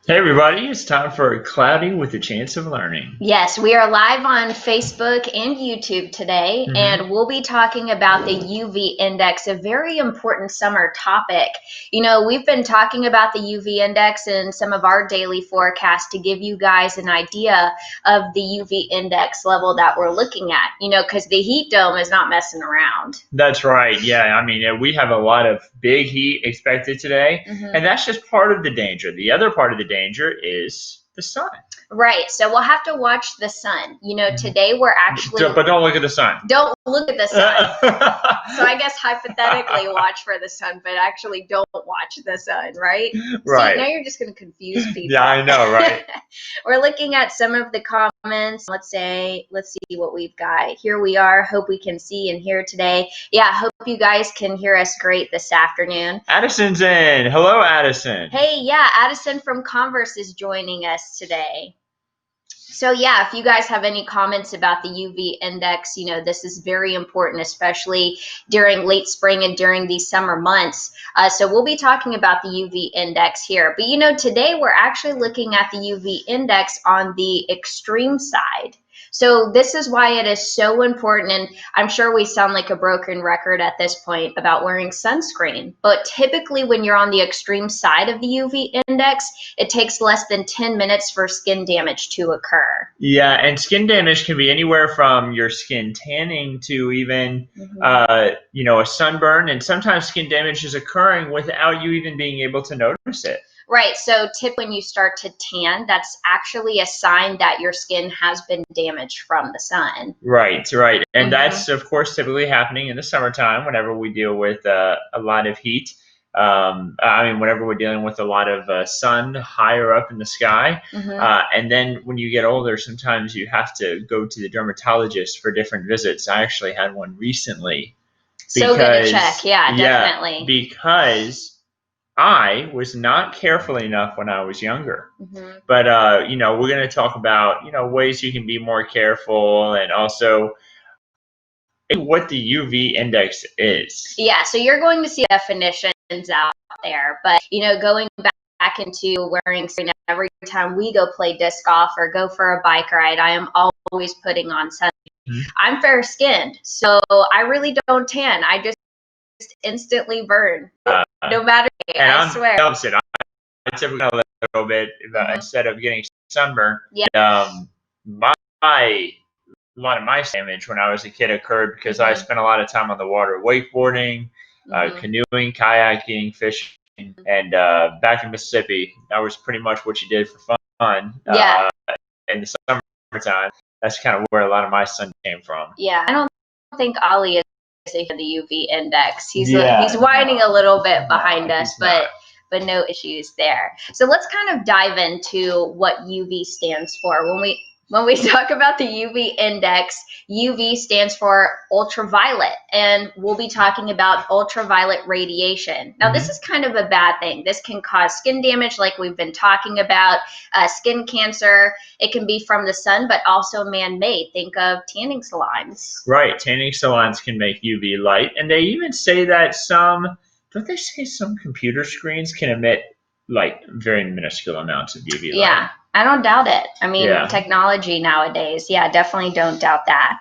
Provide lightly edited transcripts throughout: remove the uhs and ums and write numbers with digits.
Hey everybody, it's time for Cloudy with a Chance of Learning. Yes, we are live on Facebook and YouTube today, hmm and we'll be talking about the UV index, a very important summer topic. We've been talking about the UV index in some of our daily forecasts to give you guys an idea of the UV index level that we're looking at, because the heat dome is not messing around. That's right. Yeah, we have a lot of big heat expected today, and that's just part of the danger. The other part of the danger is the sun. Right, so we'll have to watch the sun. Today we're actually But don't look at the sun. don't look at the sun. So I guess hypothetically watch for the sun, but actually don't watch the sun, right? Right. See, now you're just going to confuse people. Yeah, I know, right? We're looking at some of the comments. Let's see what we've got. Here we are. Hope we can see and hear today. Yeah, hope you guys can hear us great this afternoon. Addison's in. Hello, Addison. Hey, yeah, Addison from Converse is joining us today. So yeah, if you guys have any comments about the UV index, this is very important, especially during late spring and during these summer months. So we'll be talking about the UV index here. But today we're actually looking at the UV index on the extreme side. So this is why it is so important, and I'm sure we sound like a broken record at this point about wearing sunscreen, but typically when you're on the extreme side of the UV index, it takes less than 10 minutes for skin damage to occur. Yeah, and skin damage can be anywhere from your skin tanning to even, a sunburn. And sometimes skin damage is occurring without you even being able to notice it. Right. So when you start to tan, that's actually a sign that your skin has been damaged from the sun. Right, right. And that's, of course, typically happening in the summertime whenever we deal with a lot of heat. Whenever we're dealing with a lot of sun higher up in the sky. And then when you get older, sometimes you have to go to the dermatologist for different visits. I actually had one recently. So good to check. Yeah, definitely. Because I was not careful enough when I was younger. But, we're going to talk about, ways you can be more careful and also what the UV index is. Yeah, so you're going to see definitions out there, but going back into wearing sunscreen every time we go play disc golf or go for a bike ride, I am always putting on sunscreen. I'm fair skinned, so I really don't tan. I just instantly burn, no matter. I swear. I'm opposite. I typically a little bit instead of getting sunburn. Yeah. A lot of my damage when I was a kid occurred because I spent a lot of time on the water, wakeboarding, canoeing, kayaking, fishing, and back in Mississippi, that was pretty much what you did for fun. Yeah. In the summertime, that's kind of where a lot of my sun came from. Yeah, I don't think Ollie is the UV index. He's whining a little bit behind us, but no issues there. So let's kind of dive into what UV stands for. When we talk about the UV index, UV stands for ultraviolet, and we'll be talking about ultraviolet radiation. Now, this is kind of a bad thing. This can cause skin damage like we've been talking about, skin cancer. It can be from the sun, but also man-made. Think of tanning salons. Right, tanning salons can make UV light, and they even say that some computer screens can emit like very minuscule amounts of UV light. Yeah, I don't doubt it. Technology nowadays. Yeah, definitely don't doubt that.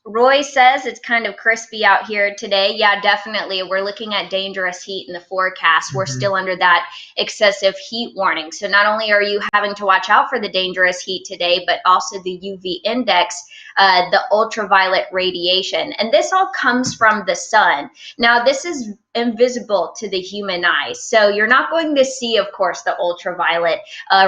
Roy says it's kind of crispy out here today. Yeah, definitely. We're looking at dangerous heat in the forecast. We're still under that excessive heat warning. So not only are you having to watch out for the dangerous heat today, but also the UV index, the ultraviolet radiation. And this all comes from the sun. Now, this is invisible to the human eye. So you're not going to see, of course, the ultraviolet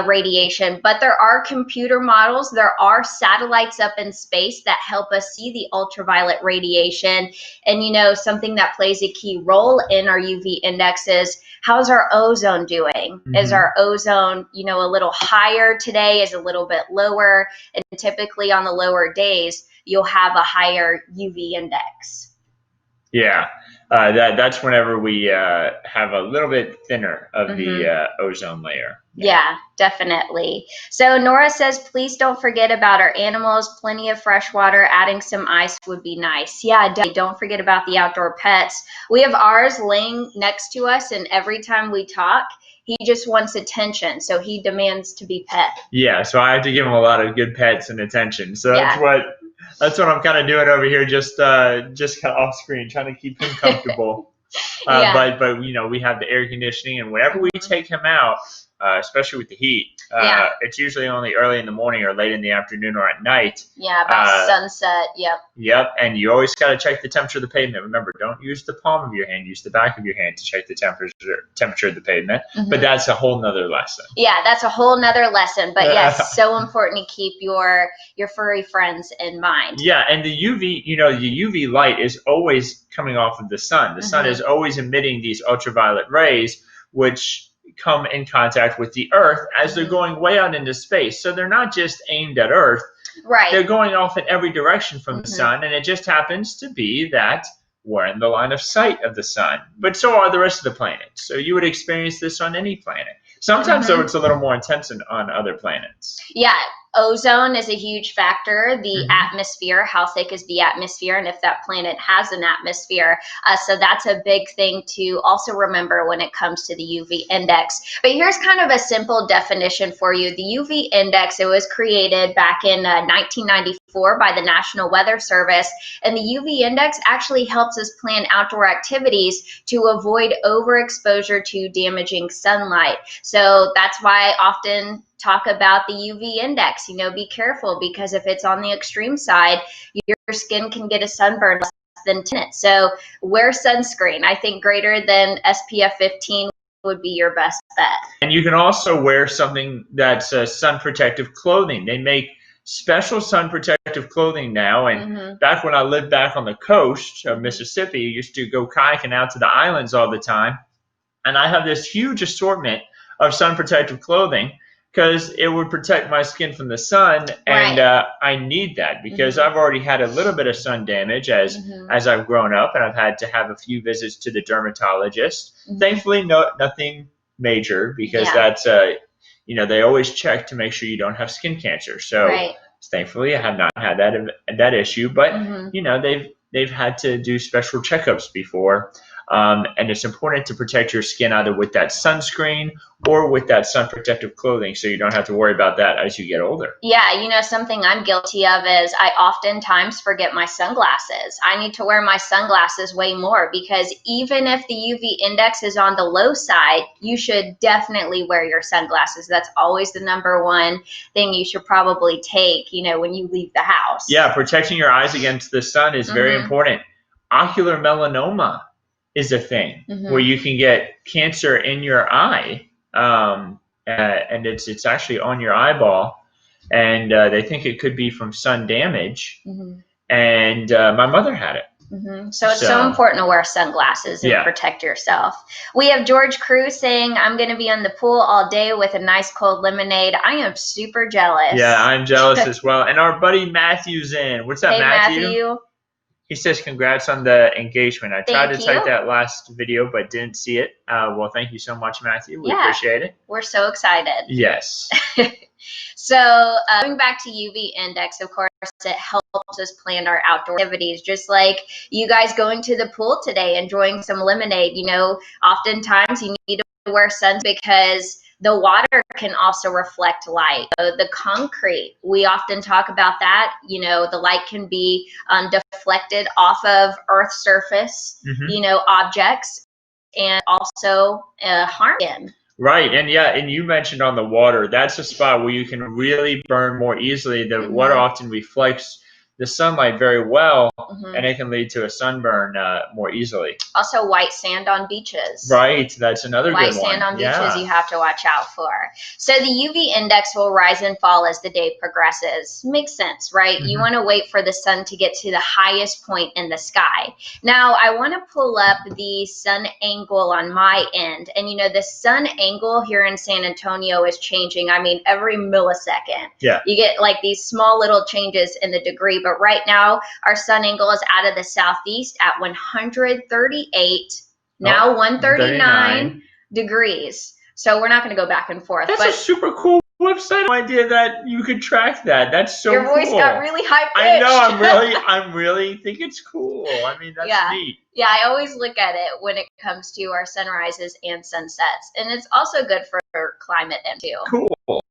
radiation, but there are computer models, there are satellites up in space that help us see the ultraviolet radiation. And something that plays a key role in our UV index is how's our ozone doing? Is our ozone, a little higher today, is a little bit lower? And typically on the lower days, you'll have a higher UV index. Yeah, that's whenever we have a little bit thinner of the ozone layer. Yeah, definitely. So Nora says, please don't forget about our animals. Plenty of fresh water. Adding some ice would be nice. Yeah, definitely. Don't forget about the outdoor pets. We have ours laying next to us, and every time we talk, He just wants attention, so he demands to be pet. Yeah, so I have to give him a lot of good pets and attention. So that's what I'm kind of doing over here, just kind of off screen, trying to keep him comfortable. But we have the air conditioning, and whenever we take him out, especially with the heat, it's usually only early in the morning or late in the afternoon or at night. Yeah, about sunset. Yep, and you always got to check the temperature of the pavement. Remember, don't use the palm of your hand; use the back of your hand to check the temperature of the pavement. But that's a whole nother lesson. Yeah, that's a whole nother lesson. But yes, so important to keep your furry friends in mind. Yeah, and the UV light is always coming off of the sun. The sun is always emitting these ultraviolet rays, which come in contact with the earth as they're going way out into space. So they're not just aimed at earth. Right. They're going off in every direction from the sun, and it just happens to be that we're in the line of sight of the sun. But so are the rest of the planets. So you would experience this on any planet. Sometimes, though, it's a little more intense on other planets. Yeah. Ozone is a huge factor. The atmosphere, how thick is the atmosphere, and if that planet has an atmosphere. So that's a big thing to also remember when it comes to the UV index. But here's kind of a simple definition for you. The UV index, it was created back in 1994 by the National Weather Service, and the UV index actually helps us plan outdoor activities to avoid overexposure to damaging sunlight. So that's why I often talk about the UV index. Be careful, because if it's on the extreme side, your skin can get a sunburn less than 10. So wear sunscreen. I think greater than SPF 15 would be your best bet. And you can also wear something that's sun protective clothing. They make special sun protective clothing now. And back when I lived back on the coast of Mississippi, I used to go kayaking out to the islands all the time. And I have this huge assortment of sun protective clothing, because it would protect my skin from the sun, and I need that because I've already had a little bit of sun damage as I've grown up, and I've had to have a few visits to the dermatologist. Thankfully, nothing major, because that's they always check to make sure you don't have skin cancer. So thankfully, I have not had that issue, but they've had to do special checkups before. And it's important to protect your skin either with that sunscreen or with that sun protective clothing, so you don't have to worry about that as you get older. Yeah, something I'm guilty of is I oftentimes forget my sunglasses. I need to wear my sunglasses way more, because even if the UV index is on the low side, you should definitely wear your sunglasses. That's always the number one thing you should probably take, when you leave the house. Yeah, protecting your eyes against the sun is very important. Ocular melanoma is a thing where you can get cancer in your eye, and it's actually on your eyeball, and they think it could be from sun damage. And my mother had it. So it's so important to wear sunglasses and protect yourself. We have George Cruz saying, I'm going to be on the pool all day with a nice cold lemonade. I am super jealous. Yeah, I'm jealous as well. And our buddy Matthew's in. What's up, hey, Matthew? He says, congrats on the engagement. I tried to type that last video, but didn't see it. Well, thank you so much, Matthew. We appreciate it. We're so excited. Yes. So going back to UV index, of course, it helps us plan our outdoor activities, just like you guys going to the pool today, enjoying some lemonade. Oftentimes you need to wear sunscreen because the water can also reflect light. The concrete, we often talk about that. The light can be deflected off of Earth's surface, objects, and also harm them. Right, and you mentioned on the water, that's a spot where you can really burn more easily. The water often reflects the sunlight very well, and it can lead to a sunburn more easily. Also, white sand on beaches. Right, that's another good one. White sand on beaches you have to watch out for. So the UV index will rise and fall as the day progresses. Makes sense, right? You want to wait for the sun to get to the highest point in the sky. Now, I want to pull up the sun angle on my end. And, the sun angle here in San Antonio is changing. I mean, every millisecond. Yeah. You get like these small little changes in the degree. But right now, our sun angle is out of the southeast at 138, now 139 degrees. So we're not going to go back and forth. That's a super cool website. No idea that you could track that. That's so cool. Your voice got really high pitched. I know. I'm really think it's cool. I mean, that's neat. Yeah, I always look at it when it comes to our sunrises and sunsets, and it's also good for climate too. Cool.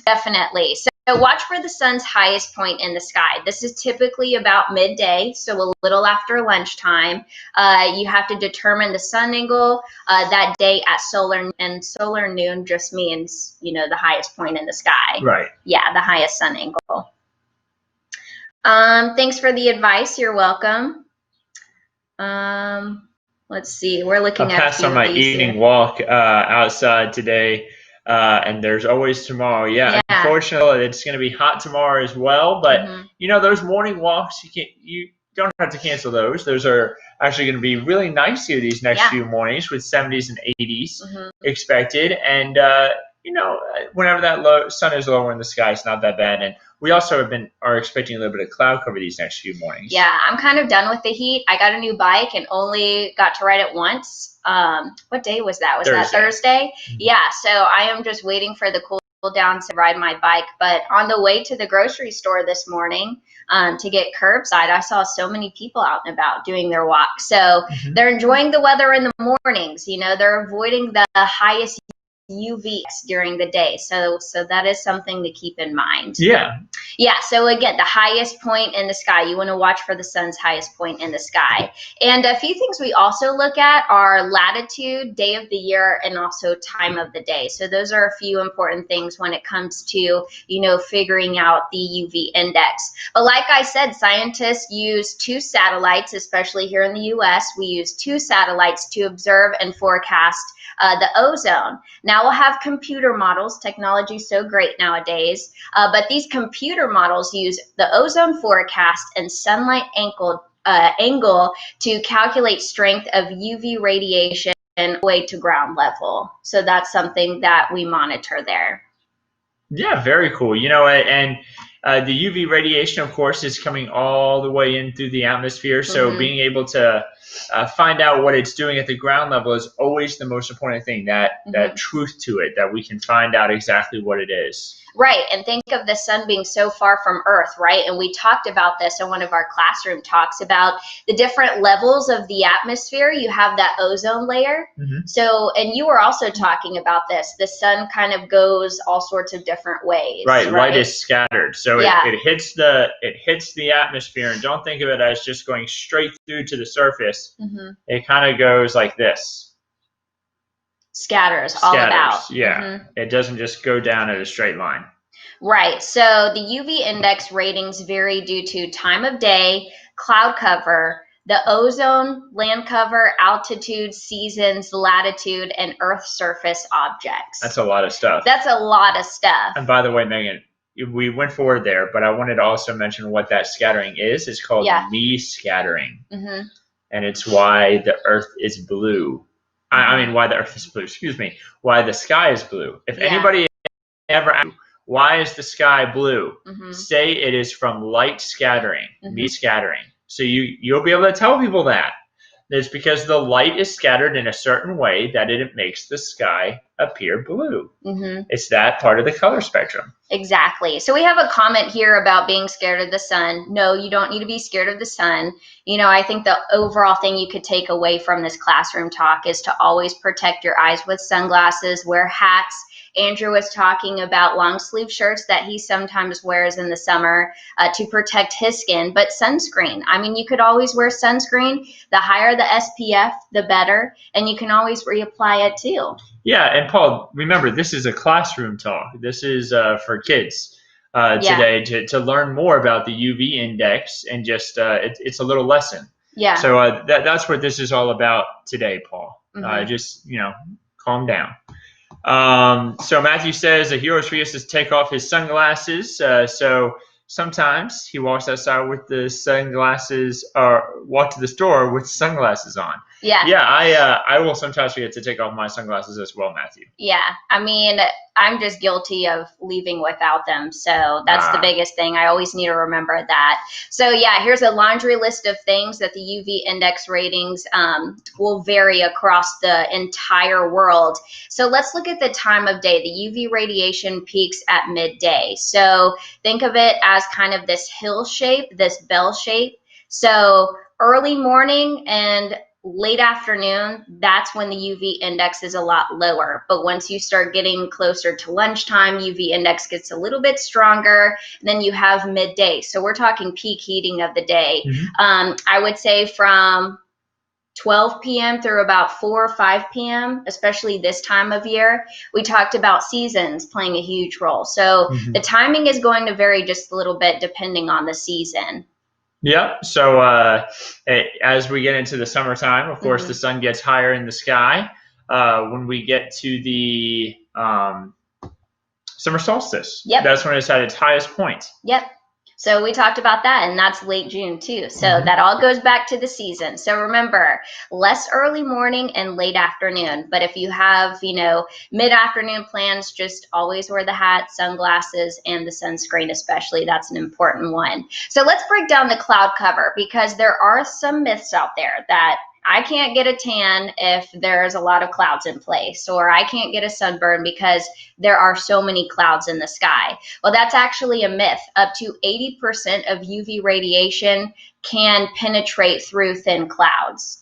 Definitely. So watch for the sun's highest point in the sky. This is typically about midday, so a little after lunchtime. You have to determine the sun angle that day at solar, and solar noon just means, the highest point in the sky. Right. Yeah, the highest sun angle. Thanks for the advice. You're welcome. Let's see. We're looking at. I passed on my evening walk outside today. And there's always tomorrow. Yeah. Unfortunately, it's going to be hot tomorrow as well. But those morning walks, you don't have to cancel those. Those are actually going to be really nice here these next few mornings with 70s and 80s expected. And whenever that sun is lower in the sky, it's not that bad. And we also are expecting a little bit of cloud cover these next few mornings. Yeah, I'm kind of done with the heat. I got a new bike and only got to ride it once. What day was that? Was that Thursday? Yeah, so I am just waiting for the cool down to ride my bike. But on the way to the grocery store this morning to get curbside, I saw so many people out and about doing their walk. So they're enjoying the weather in the mornings. They're avoiding the highest UV during the day, so that is something to keep in mind. So again, the highest point in the sky, you want to watch for the sun's highest point in the sky. And a few things we also look at are latitude, day of the year, and also time of the day. So those are a few important things when it comes to figuring out the UV index. But like I said, scientists use 2 satellites, especially here in the US. We use 2 satellites to observe and forecast the ozone. Now we'll have computer models. Technology is so great nowadays, but these computer models use the ozone forecast and sunlight angle to calculate strength of UV radiation way to ground level. So that's something that we monitor there. Yeah, very cool. And the UV radiation, of course, is coming all the way in through the atmosphere. So being able to find out what it's doing at the ground level is always the most important thing, that truth to it, that we can find out exactly what it is. Right, and think of the sun being so far from Earth, right? And we talked about this in one of our classroom talks about the different levels of the atmosphere. You have that ozone layer. So, and you were also talking about this. The sun kind of goes all sorts of different ways. Right, light is scattered. So it hits the atmosphere, and don't think of it as just going straight through to the surface. It kind of goes like this. Scatters all about. Yeah. It doesn't just go down at a straight line. Right. So the UV index ratings vary due to time of day, cloud cover, the ozone, land cover, altitude, seasons, latitude, and Earth surface objects. That's a lot of stuff. That's a lot of stuff. And by the way, Megan, we went forward there, but I wanted to also mention what that scattering is. It's called me-scattering. And it's why the Earth is blue. I mean, why the Earth is blue, why the sky is blue. If anybody ever asks, why is the sky blue? Say it is from light scattering, me-scattering. So you'll be able to tell people that. It's because the light is scattered in a certain way that it makes the sky appear blue. It's that part of the color spectrum. Exactly. So we have a comment here about being scared of the sun. No, you don't need to be scared of the sun. I think the overall thing you could take away from this classroom talk is to always protect your eyes with sunglasses, wear hats. Andrew was talking about long sleeve shirts that he sometimes wears in the summer to protect his skin, but sunscreen. I mean, you could always wear sunscreen. The higher the SPF, the better, and you can always reapply it too. Yeah, and Paul, remember, this is a classroom talk. This is for kids today to learn more about the UV index, and just it's a little lesson. Yeah. So that's what this is all about today, Paul. Just calm down. So Matthew says a hero's for us to take off his sunglasses. So sometimes he walks outside with the sunglasses, or walk to the store with sunglasses on. Yeah. Yeah, I will sometimes forget to take off my sunglasses as well, Matthew. Yeah, I mean, I'm just guilty of leaving without them. So that's the biggest thing. I always need to remember that. So yeah, here's a laundry list of things that the UV index ratings will vary across the entire world. So let's look at the time of day. The UV radiation peaks at midday. So think of it as kind of this hill shape, this bell shape. So early morning and late afternoon, that's when the UV index is a lot lower. But once you start getting closer to lunchtime, UV index gets a little bit stronger. Then you have midday. So we're talking peak heating of the day. I would say from 12 p.m. through about 4 or 5 p.m., especially this time of year. We talked about seasons playing a huge role. So the timing is going to vary just a little bit depending on the season. Yep. So as we get into the summertime, of course, the sun gets higher in the sky. When we get to the summer solstice, that's when it's at its highest point. Yep. So we talked about that, and that's late June too. So that all goes back to the season. So remember, less early morning and late afternoon. But if you have, mid-afternoon plans, just always wear the hat, sunglasses, and the sunscreen especially. That's an important one. So let's break down the cloud cover, because there are some myths out there that I can't get a tan if there's a lot of clouds in place, or I can't get a sunburn because there are so many clouds in the sky. Well, that's actually a myth. Up to 80% of UV radiation can penetrate through thin clouds.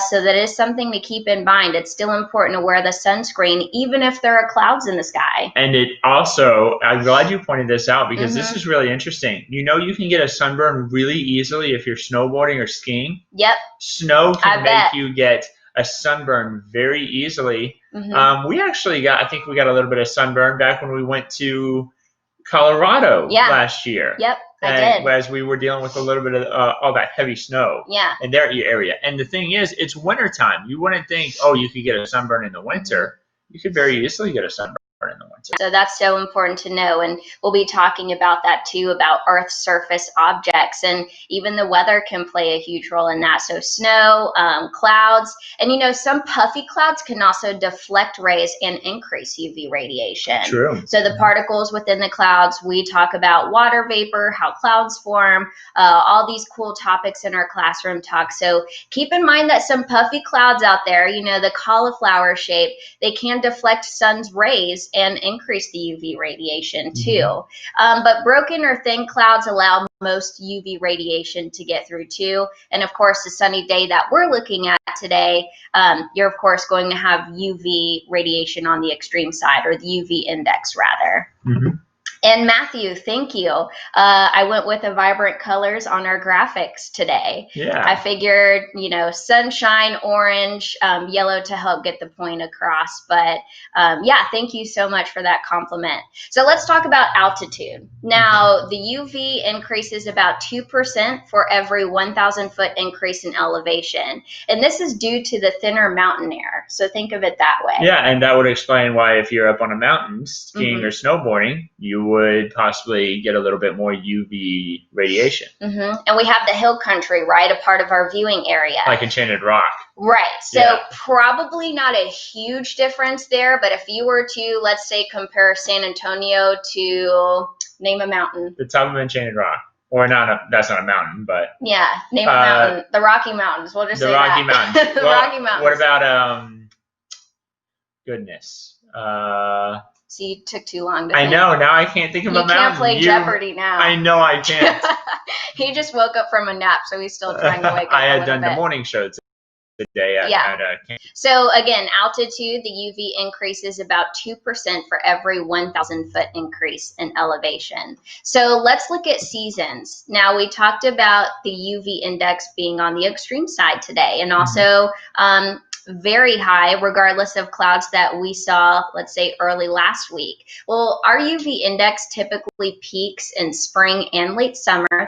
So that is something to keep in mind. It's still important to wear the sunscreen, even if there are clouds in the sky. And it also, I'm glad you pointed this out, because this is really interesting. You can get a sunburn really easily if you're snowboarding or skiing. Yep. Snow can make you get a sunburn very easily. We actually got a a little bit of sunburn back when we went to Colorado last year. Yep. I did. As we were dealing with a little bit of all that heavy snow in their area. And the thing is, it's wintertime. You wouldn't think, you could get a sunburn in the winter. You could very easily get a sunburn in the winter. So that's so important to know. And we'll be talking about that too, about Earth's surface objects. And even the weather can play a huge role in that. So snow, clouds, and some puffy clouds can also deflect rays and increase UV radiation. True. So the particles within the clouds, we talk about water vapor, how clouds form, all these cool topics in our classroom talk. So keep in mind that some puffy clouds out there, the cauliflower shape, they can deflect sun's rays and increase the UV radiation too. But broken or thin clouds allow most UV radiation to get through too. And of course, the sunny day that we're looking at today, you're of course going to have UV radiation on the extreme side, or the UV index rather. And Matthew, thank you. I went with the vibrant colors on our graphics today. Yeah. I figured, sunshine, orange, yellow to help get the point across. But thank you so much for that compliment. So let's talk about altitude. Now, the UV increases about 2% for every 1,000 foot increase in elevation. And this is due to the thinner mountain air. So think of it that way. Yeah, and that would explain why if you're up on a mountain skiing or snowboarding, you would possibly get a little bit more UV radiation. And we have the hill country, right, a part of our viewing area. Like Enchanted Rock. Right. So probably not a huge difference there, but if you were to, let's say, compare San Antonio to, name a mountain. The top of Enchanted Rock. Or that's not a mountain, but... Yeah, name a mountain. The Rocky Mountains. We'll just say that. The Rocky Mountains. The Rocky Mountains. What about, goodness. See, you took too long to think. I know. Now I can't think of a mountain. You can't play Jeopardy now. I know I can't. He just woke up from a nap, so he's still trying to wake up. I had done the morning show today at So again, altitude, the UV increases about 2% for every 1,000 foot increase in elevation. So let's look at seasons. Now, we talked about the UV index being on the extreme side today, and also very high regardless of clouds that we saw, let's say, early last week. Well, our UV index typically peaks in spring and late summer.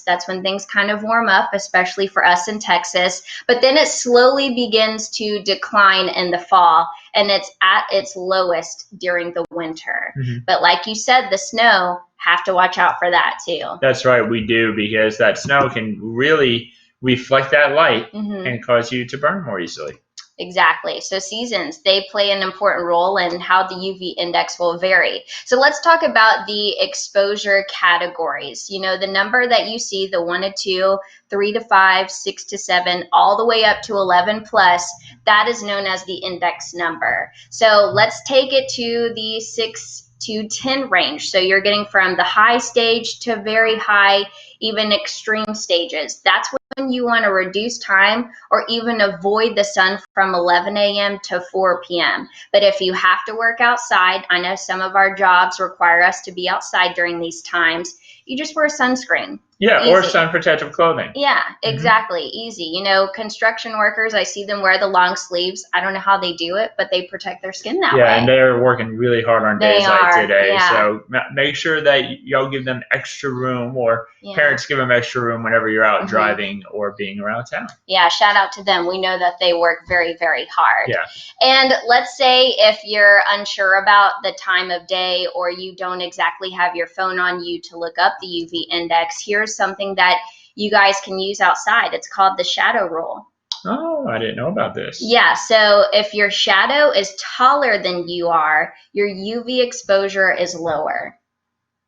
That's when things kind of warm up, especially for us in Texas. But then it slowly begins to decline in the fall, and it's at its lowest during the winter. But like you said, the snow, have to watch out for that too. That's right, we do, because that snow can really reflect that light and cause you to burn more easily. Exactly. So seasons, they play an important role in how the UV index will vary. So let's talk about the exposure categories. You know, the number that you see, the 1 to 2, 3 to 5, 6 to 7, all the way up to 11 plus, that is known as the index number. So let's take it to the 6 to 10 range. So you're getting from the high stage to very high, even extreme stages. That's when you want to reduce time or even avoid the sun from 11 a.m. to 4 p.m. But if you have to work outside, I know some of our jobs require us to be outside during these times, you just wear sunscreen. Yeah, Easy. or sun protective clothing. Yeah, exactly. Easy. You know, construction workers, I see them wear the long sleeves. I don't know how they do it, but they protect their skin that way. Yeah, and they're working really hard on days like today. So make sure that y'all give them extra room, or parents give them extra room whenever you're out driving or being around town. Yeah, shout out to them. We know that they work very, very hard. Yeah. And let's say if you're unsure about the time of day, or you don't exactly have your phone on you to look up the UV index, here's something that you guys can use outside. It's called the shadow rule. Oh, I didn't know about this. Yeah, so if your shadow is taller than you are, your UV exposure is lower.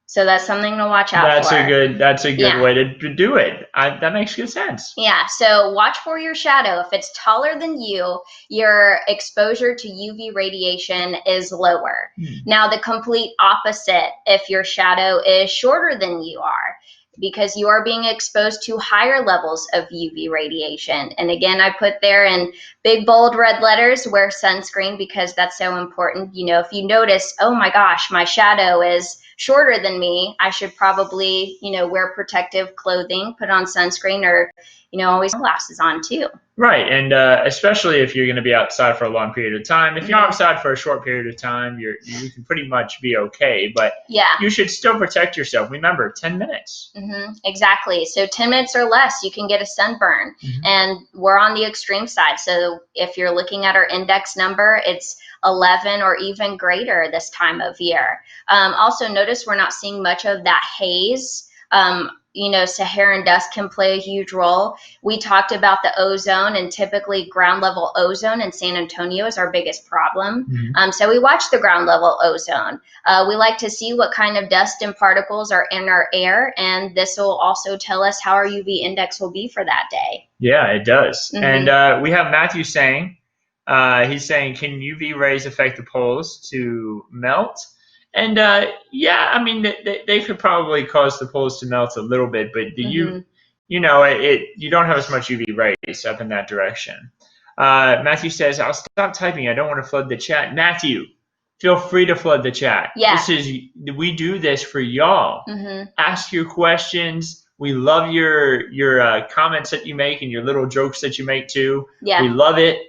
So that's something to watch out for. That's a good way to do it. That makes good sense. Yeah, so watch for your shadow. If it's taller than you, your exposure to UV radiation is lower. Now, the complete opposite, if your shadow is shorter than you are, because you are being exposed to higher levels of UV radiation. And again, I put there in big, bold red letters, wear sunscreen, because that's so important. You know, if you notice, oh my gosh, my shadow is shorter than me, I should probably, you know, wear protective clothing, put on sunscreen, or, you know, always glasses on too. Right, and especially if you're going to be outside for a long period of time. If you're outside for a short period of time, you can pretty much be okay, but you should still protect yourself. Remember, 10 minutes. Exactly. So 10 minutes or less, you can get a sunburn, and we're on the extreme side. So if you're looking at our index number, it's 11 or even greater this time of year. Also, notice we're not seeing much of that haze. You know, Saharan dust can play a huge role. We talked about the ozone, and typically ground level ozone in San Antonio is our biggest problem. So we watch the ground level ozone. We like to see what kind of dust and particles are in our air, and this will also tell us how our UV index will be for that day. Yeah, it does. And we have Matthew saying, he's saying, can UV rays affect the poles to melt? And yeah, I mean, they could probably cause the poles to melt a little bit, but you know, you don't have as much UV rays up in that direction. Matthew says, I'll stop typing. I don't want to flood the chat. Matthew, feel free to flood the chat. Yeah. We do this for y'all. Ask your questions. We love your comments that you make and your little jokes that you make too. Yeah. We love it.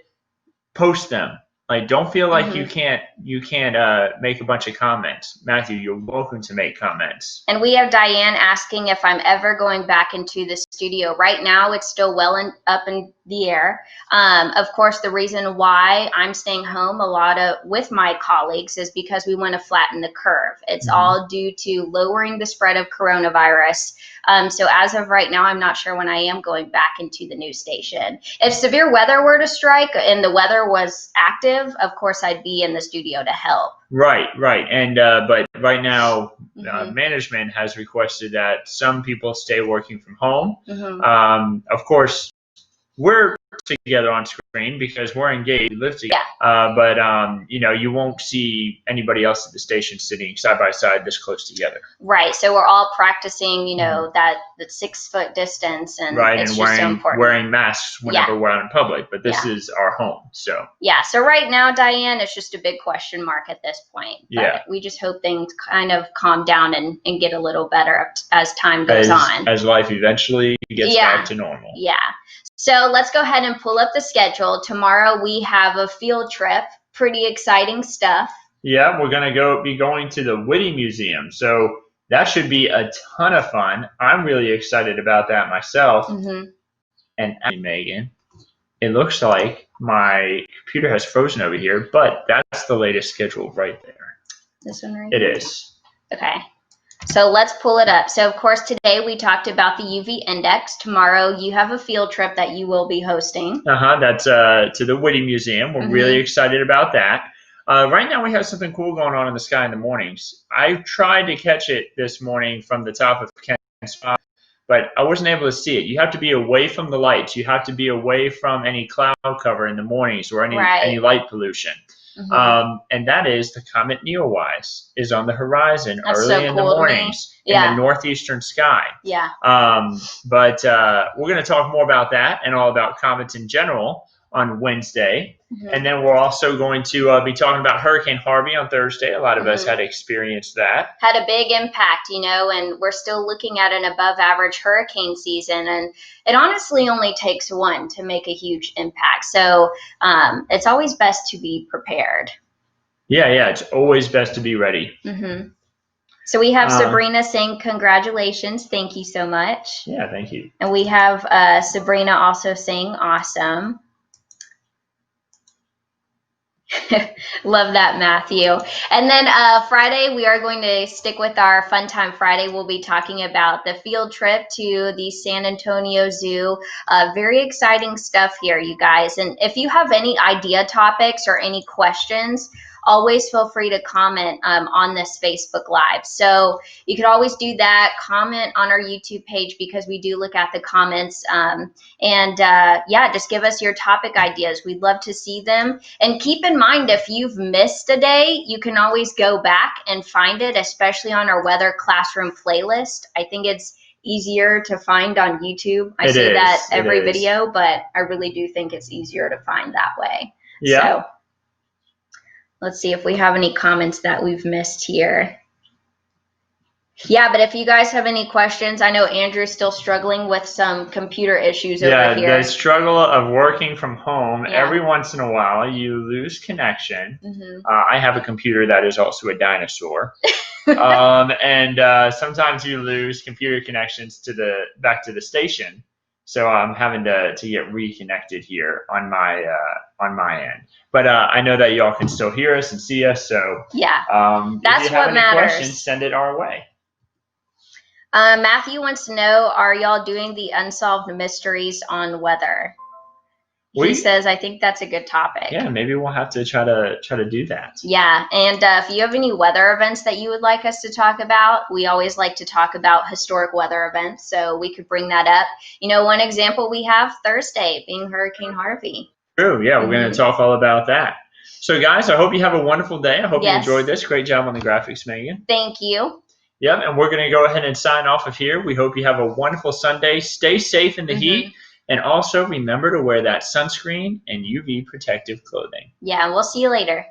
Post them. Like, don't feel like you can't make a bunch of comments. Matthew, you're welcome to make comments. And we have Diane asking if I'm ever going back into the studio. Right now, it's still well up in the air. Of course, the reason why I'm staying home with my colleagues is because we want to flatten the curve. It's all due to lowering the spread of coronavirus. So as of right now, I'm not sure when I am going back into the news station. If severe weather were to strike and the weather was active, of course, I'd be in the studio to help. Right. And but right now, management has requested that some people stay working from home. Of course, we're together on screen because we're engaged, we live together. But you know, you won't see anybody else at the station sitting side by side this close together. Right. So we're all practicing, you know, that 6 foot distance, and it's and just so important. wearing masks whenever we're out in public. But this is our home, so. Yeah. So right now, Diane, it's just a big question mark at this point. But we just hope things kind of calm down and get a little better as time goes on. As life eventually gets back to normal. Yeah. So let's go ahead and pull up the schedule. Tomorrow we have a field trip. Pretty exciting stuff. Yeah, we're going to be going to the Whitty Museum. So that should be a ton of fun. I'm really excited about that myself. And Meagan, it looks like my computer has frozen over here, but that's the latest schedule right there. This one right here? It here? is. Okay. So let's pull it up. So, of course, today we talked about the UV index. Tomorrow you have a field trip that you will be hosting. That's to the Whitty Museum. We're really excited about that. Right now we have something cool going on in the sky in the mornings. I tried to catch it this morning from the top of Ken's spot, but I wasn't able to see it. You have to be away from the lights. You have to be away from any cloud cover in the mornings or any light pollution. And that is the comet Neowise is on the horizon early in the mornings in the northeastern sky. Yeah. But we're going to talk more about that and all about comets in general on Wednesday. And then we're also going to be talking about Hurricane Harvey on Thursday. A lot of us had experienced that. Had a big impact, and we're still looking at an above average hurricane season. And it honestly only takes one to make a huge impact. So it's always best to be prepared. Yeah. It's always best to be ready. So we have Sabrina saying, congratulations. Thank you so much. Yeah, thank you. And we have Sabrina also saying, awesome. Love that, Matthew. And then Friday, we are going to stick with our Fun Time Friday. We'll be talking about the field trip to the San Antonio Zoo. Very exciting stuff here, you guys. And if you have any idea topics or any questions, always feel free to comment on this Facebook Live. So you could always do that. Comment on our YouTube page because we do look at the comments. Just give us your topic ideas. We'd love to see them. And keep in mind, if you've missed a day, you can always go back and find it, especially on our weather classroom playlist. I think it's easier to find on YouTube. I say that every video, but I really do think it's easier to find that way. Yeah. So, let's see if we have any comments that we've missed here. Yeah, but if you guys have any questions, I know Andrew's still struggling with some computer issues over here. Yeah, the struggle of working from home. Every once in a while, you lose connection. I have a computer that is also a dinosaur. Sometimes you lose computer connections back to the station. So I'm having to get reconnected here on my end. But I know that y'all can still hear us and see us. So that's if you have what any matters. Questions, send it our way. Matthew wants to know, are y'all doing the unsolved mysteries on weather? He says, I think that's a good topic. Yeah, maybe we'll have to try to do that. Yeah, and if you have any weather events that you would like us to talk about, we always like to talk about historic weather events, so we could bring that up. One example we have Thursday being Hurricane Harvey. True, yeah, we're going to talk all about that. So, guys, I hope you have a wonderful day. I hope you enjoyed this. Great job on the graphics, Megan. Thank you. Yep, and we're going to go ahead and sign off of here. We hope you have a wonderful Sunday. Stay safe in the heat. And also remember to wear that sunscreen and UV protective clothing. Yeah, we'll see you later.